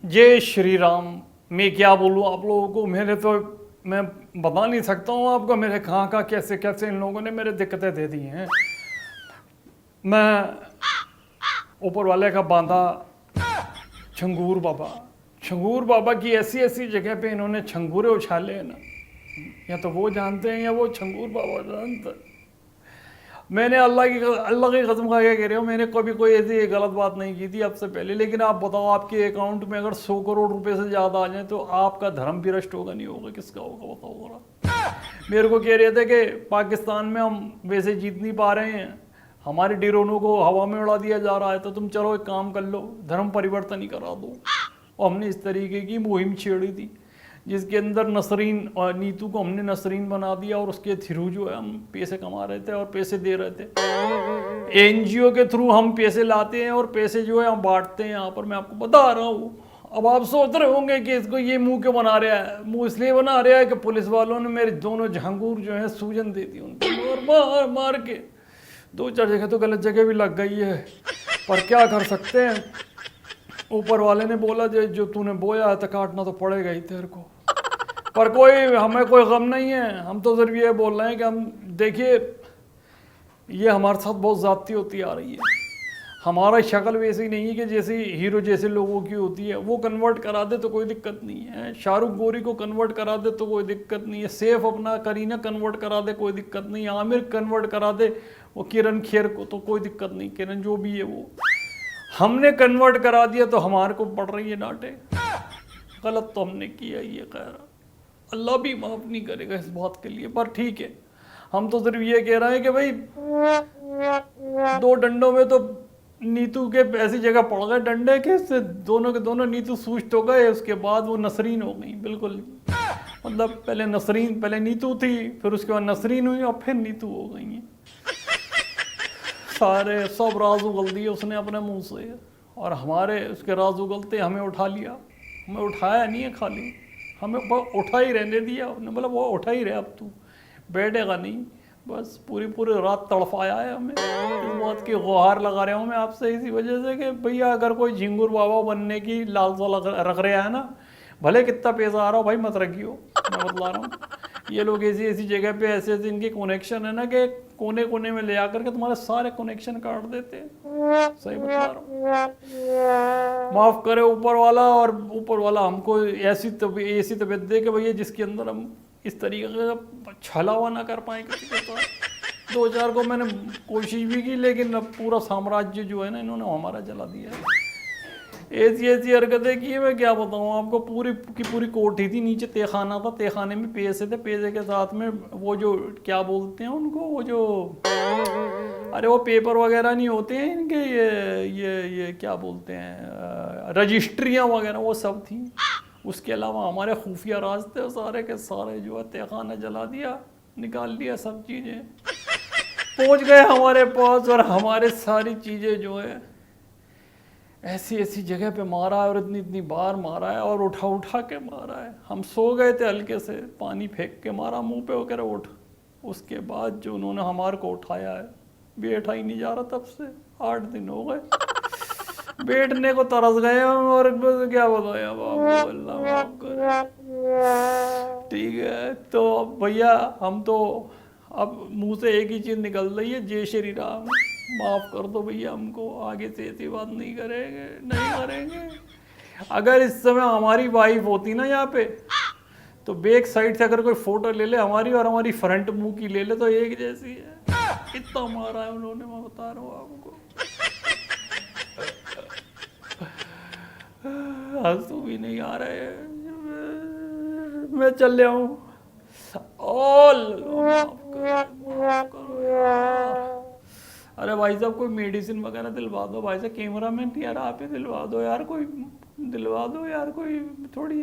जय श्री राम। मैं क्या बोलूँ आप लोगों को, मैं बता नहीं सकता हूँ आपको मेरे कहाँ कैसे कैसे इन लोगों ने मेरे दिक्कतें दे दी हैं। मैं ऊपर वाले का बांधा छंगूर बाबा की ऐसी ऐसी जगह पे इन्होंने छंगूरे उछाले हैं ना, या तो वो जानते हैं या वो छंगूर बाबा जानते हैं। मैंने अल्लाह की कसम खा के कह रहा हूँ, मैंने कभी कोई ऐसी गलत बात नहीं की थी आपसे पहले। लेकिन आप बताओ, आपके अकाउंट में अगर 100 करोड़ रुपए से ज़्यादा आ जाए तो आपका धर्म भ्रष्ट होगा नहीं होगा? किसका होगा बताओ जरा। मेरे को कह रहे थे कि पाकिस्तान में हम वैसे जीत नहीं पा रहे हैं, हमारे ड्रोनों को हवा में उड़ा दिया जा रहा है, तो तुम चलो एक काम कर लो, धर्म परिवर्तन ही करा दो। और हमने इस तरीके की मुहिम छेड़ी थी जिसके अंदर नसरीन और नीतू को हमने नसरीन बना दिया, और उसके थ्रू जो है हम पैसे कमा रहे थे और पैसे दे रहे थे। एनजीओ के थ्रू हम पैसे लाते हैं और पैसे जो है हम बांटते हैं यहाँ पर। मैं आपको बता रहा हूँ। अब आप सोच रहे होंगे कि इसको ये मुंह क्यों बना रहा है। मुंह इसलिए बना रहा है कि पुलिस वालों ने मेरे दोनों झांगूर जो है सूजन दे दी उनको, मार मार के 2-4 जगह तो गलत जगह भी लग गई है, पर क्या कर सकते हैं। ऊपर वाले ने बोला जो तूने बोया है तो काटना तो पड़ेगा ही तेरे को, पर हमें कोई गम नहीं है। हम तो सिर्फ ये बोल रहे हैं कि हम देखिए, ये हमारे साथ बहुत ज़्यादती होती आ रही है। हमारा शक्ल वैसी नहीं है कि जैसे हीरो जैसे लोगों की होती है। वो कन्वर्ट करा दे तो कोई दिक्कत नहीं है, शाहरुख गोरी को कन्वर्ट करा दे तो कोई दिक्कत नहीं है, सैफ अपना करीना कन्वर्ट करा दे कोई दिक्कत नहीं है, आमिर कन्वर्ट करा दे वो किरण खेर को तो कोई दिक्कत नहीं, किरण जो भी है वो। हमने कन्वर्ट करा दिया तो हमारे को पड़ रही है डांटे। गलत तो हमने किया ही है, खैर अल्लाह भी माफ़ नहीं करेगा इस बात के लिए, पर ठीक है। हम तो सिर्फ ये कह रहे हैं कि भाई 2 डंडों में तो नीतू के ऐसी जगह पड़ गए डंडे के, इससे दोनों के दोनों नीतू सूझ तो गए, उसके बाद वो नसरीन हो गई बिल्कुल। मतलब पहले नीतू थी, फिर उसके बाद नसरीन हुई और फिर नीतू हो गई हैं। सब राज उगल दिए उसने अपने मुंह से, और हमारे उसके राज उगलते हमें उठा लिया। हमें उठाया नहीं है, खाली हमें उठा ही रहने दिया। उन्होंने बोला वो उठा ही रहे, अब तू बैठेगा नहीं। बस पूरी रात तड़फाया है हमें। इस बात की गुहार लगा रहा हूँ मैं आपसे इसी वजह से कि भैया अगर कोई झिंगुर बाबा बनने की लालसा रख रहा है ना, भले कितना पैसा आ रहा हो भाई मत रखियो। मैं बतला रहा हूँ, ये लोग ऐसी जगह पे ऐसे इनके कनेक्शन है ना कि कोने कोने में ले आकर के तुम्हारे सारे कनेक्शन काट देते हैं। सही बता रहा हूँ। माफ करे ऊपर वाला, और ऊपर वाला हमको ऐसी तबीयत दे कि भैया जिसके अंदर हम इस तरीके का छलावा ना कर पाए किसी के साथ। 2-4 को मैंने कोशिश भी की, लेकिन अब पूरा साम्राज्य जो है ना इन्होंने हमारा जला दिया है। ऐसी हरकतें की है, मैं क्या बताऊँ आपको। पूरी की पूरी कोठी थी, नीचे तहखाना था, तहखाने में पैसे थे, पैसे के साथ में वो जो क्या बोलते हैं उनको, वो जो अरे वो पेपर वगैरह नहीं होते हैं इनके, ये क्या बोलते हैं, रजिस्ट्रियाँ वगैरह, वो सब थी। उसके अलावा हमारे खुफिया राज थे, सारे के सारे जो है तहखाना जला दिया, निकाल दिया सब चीज़ें। पहुँच गए हमारे पास, और हमारे सारी चीज़ें जो है ऐसी जगह पे मारा है, और इतनी बार मारा है, और उठा के मारा है। हम सो गए थे, हल्के से पानी फेंक के मारा मुंह पे वगैरह, उठ। उसके बाद जो उन्होंने हमारे को उठाया है, बैठा ही नहीं जा रहा तब से। 8 दिन हो गए बैठने को तरस गए हम, और क्या बताया बाबू, अल्लाह माफ करे। ठीक है, तो भैया हम तो अब मुंह से एक ही चीज़ निकल रही है, जय श्री राम। माफ़ कर दो भैया, हमको आगे से ऐसी बात नहीं करेंगे। अगर इस समय हमारी वाइफ होती ना यहाँ पे, तो बैक साइड से अगर कोई फोटो ले ले हमारी, और हमारी फ्रंट मुंह की ले ले, तो एक जैसी है। इतना मारा है उन्होंने, मैं बता रहा हूँ आपको। आंसू भी नहीं आ रहे हैं। मैं चल रहा हूँ। माफ करो यार। अरे भाई साहब कोई मेडिसिन वगैरह दिलवा दो भाई साहब, कैमरा मैन यार आप ही दिलवा दो यार, कोई दिलवा दो यार, कोई थोड़ी